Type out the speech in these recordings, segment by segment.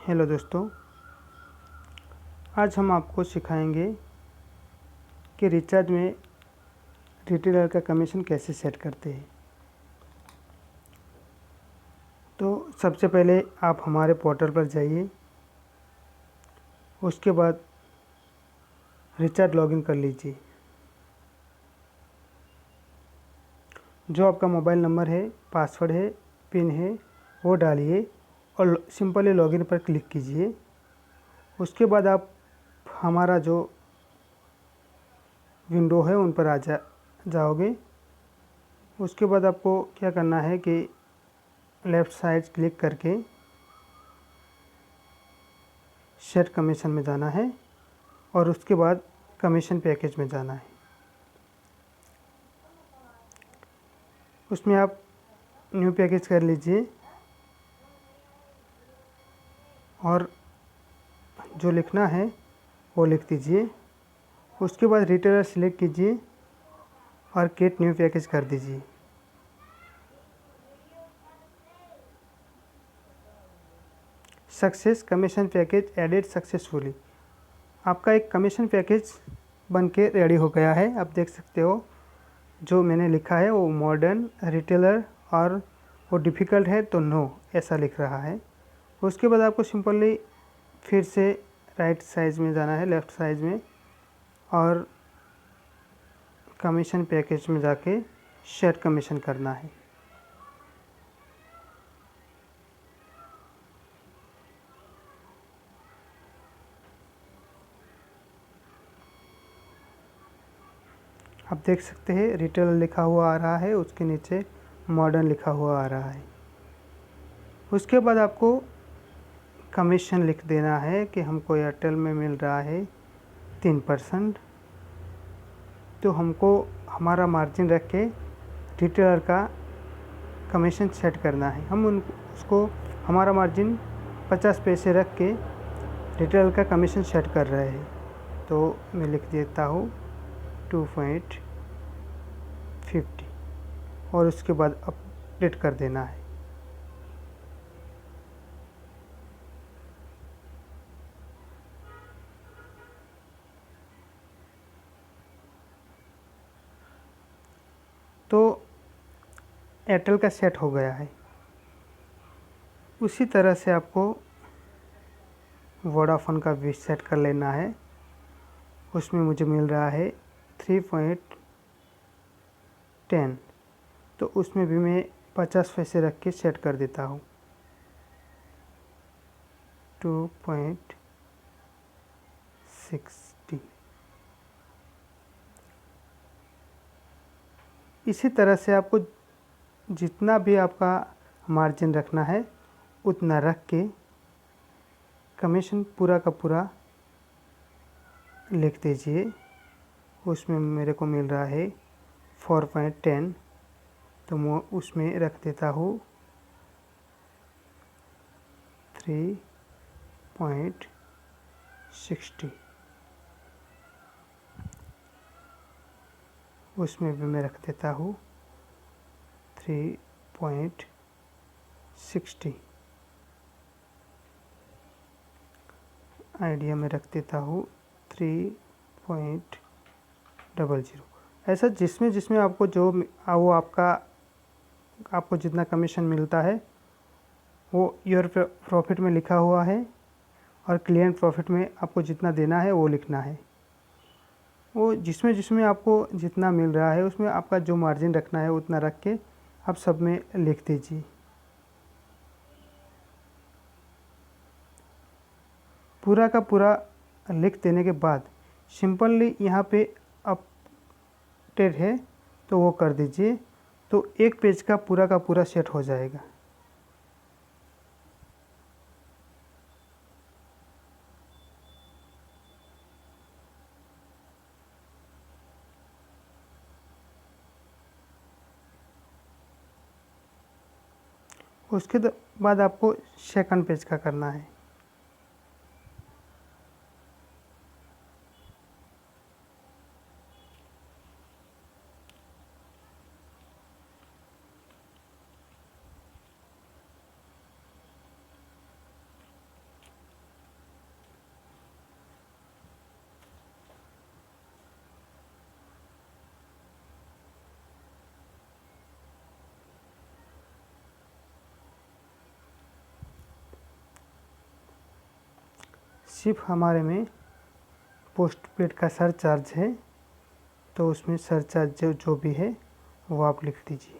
Hello दोस्तों, आज हम आपको सिखाएंगे कि रिचार्ज में रिटेलर का कमीशन कैसे सेट करते हैं। तो सबसे पहले आप हमारे पोर्टल पर जाइए, उसके बाद रिचार्ज लॉगिन कर लीजिए। जो आपका मोबाइल नंबर है, पासवर्ड है, पिन है, वो डालिए और सिंपली लॉगिन पर क्लिक कीजिए। उसके बाद आप हमारा जो विंडो है उन पर जाओगे। उसके बाद आपको क्या करना है कि लेफ़्ट साइड क्लिक करके सेट कमीशन में जाना है और उसके बाद कमीशन पैकेज में जाना है। उसमें आप न्यू पैकेज कर लीजिए और जो लिखना है वो लिख दीजिए। उसके बाद रिटेलर सिलेक्ट कीजिए और गेट न्यू पैकेज कर दीजिए। Success commission package added successfully. आपका एक कमीशन पैकेज बन के रेडी हो गया है। आप देख सकते हो जो मैंने लिखा है वो मॉडर्न रिटेलर और वो डिफ़िकल्ट है तो नो ऐसा लिख रहा है। उसके बाद आपको सिंपली फिर से राइट साइज में जाना है, लेफ़्ट साइज में, और कमीशन पैकेज में जाके सेट कमीशन करना है। आप देख सकते हैं रिटेलर लिखा हुआ आ रहा है, उसके नीचे मॉडर्न लिखा हुआ आ रहा है। उसके बाद आपको कमीशन लिख देना है कि हमको एयरटेल में मिल रहा है 3%। तो हमको हमारा मार्जिन रख के रिटेलर का कमीशन सेट करना है। हम उसको हमारा मार्जिन 50 पैसे रख के रिटेलर का कमीशन सेट कर रहे हैं। तो मैं लिख देता हूँ 2.50 और उसके बाद अपडेट कर देना है। तो एयरटेल का सेट हो गया है। उसी तरह से आपको वोडाफोन का भी सेट कर लेना है। उसमें मुझे मिल रहा है 3.10, तो उसमें भी मैं 50 पैसे रख के सेट कर देता हूँ 2.60। इसी तरह से आपको जितना भी आपका मार्जिन रखना है उतना रख के कमीशन पूरा का पूरा लिख दीजिए। उसमें मेरे को मिल रहा है 4.10, तो मैं उसमें रख देता हूँ 3.60। उसमें भी मैं रख देता हूँ 3.60। आइडिया में रख देता हूँ 3.00। ऐसा जिसमें जिसमें आपको जो वो आपको जितना कमीशन मिलता है वो योर प्रॉफिट में लिखा हुआ है और क्लियंट प्रॉफिट में आपको जितना देना है वो लिखना है। वो जिसमें जिसमें आपको जितना मिल रहा है उसमें आपका जो मार्जिन रखना है उतना रख के आप सब में लिख दीजिए। पूरा का पूरा लिख देने के बाद सिंपली यहाँ पे अपडेट है तो वो कर दीजिए, तो एक पेज का पूरा सेट हो जाएगा। उसके बाद आपको सेकंड पेज का करना है। सिर्फ हमारे में पोस्टपेड का सरचार्ज है, तो उसमें सरचार्ज जो भी है वो आप लिख दीजिए।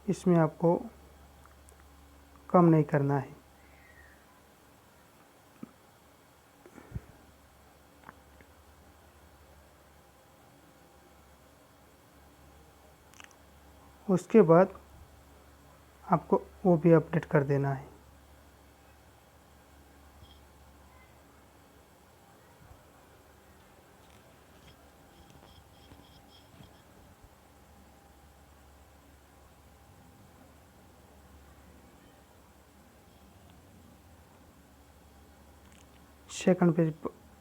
इसमें आपको कम नहीं करना है। उसके बाद आपको वो भी अपडेट कर देना है। सेकंड पेज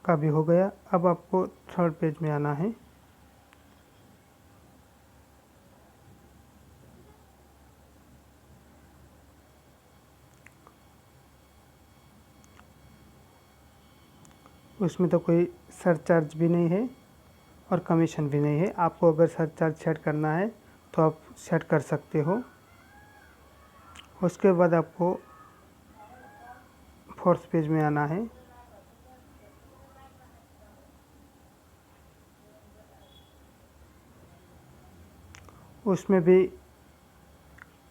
का भी हो गया। अब आपको थर्ड पेज में आना है। उसमें तो कोई सरचार्ज भी नहीं है और कमीशन भी नहीं है। आपको अगर सरचार्ज सेट करना है तो आप सेट कर सकते हो। उसके बाद आपको फोर्थ पेज में आना है। उसमें भी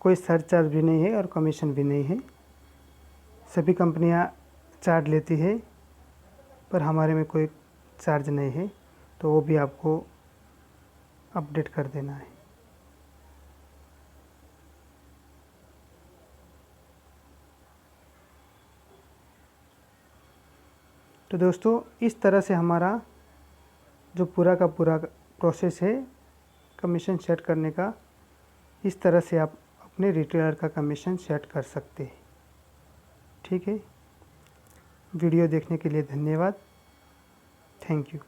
कोई सरचार्ज भी नहीं है और कमीशन भी नहीं है। सभी कंपनियां चार्ज लेती है, पर हमारे में कोई चार्ज नहीं है, तो वो भी आपको अपडेट कर देना है। तो दोस्तों, इस तरह से हमारा जो पूरा का पूरा प्रोसेस है कमीशन सेट करने का, इस तरह से आप अपने रिटेलर का कमीशन सेट कर सकते हैं। ठीक है, वीडियो देखने के लिए धन्यवाद। Thank you.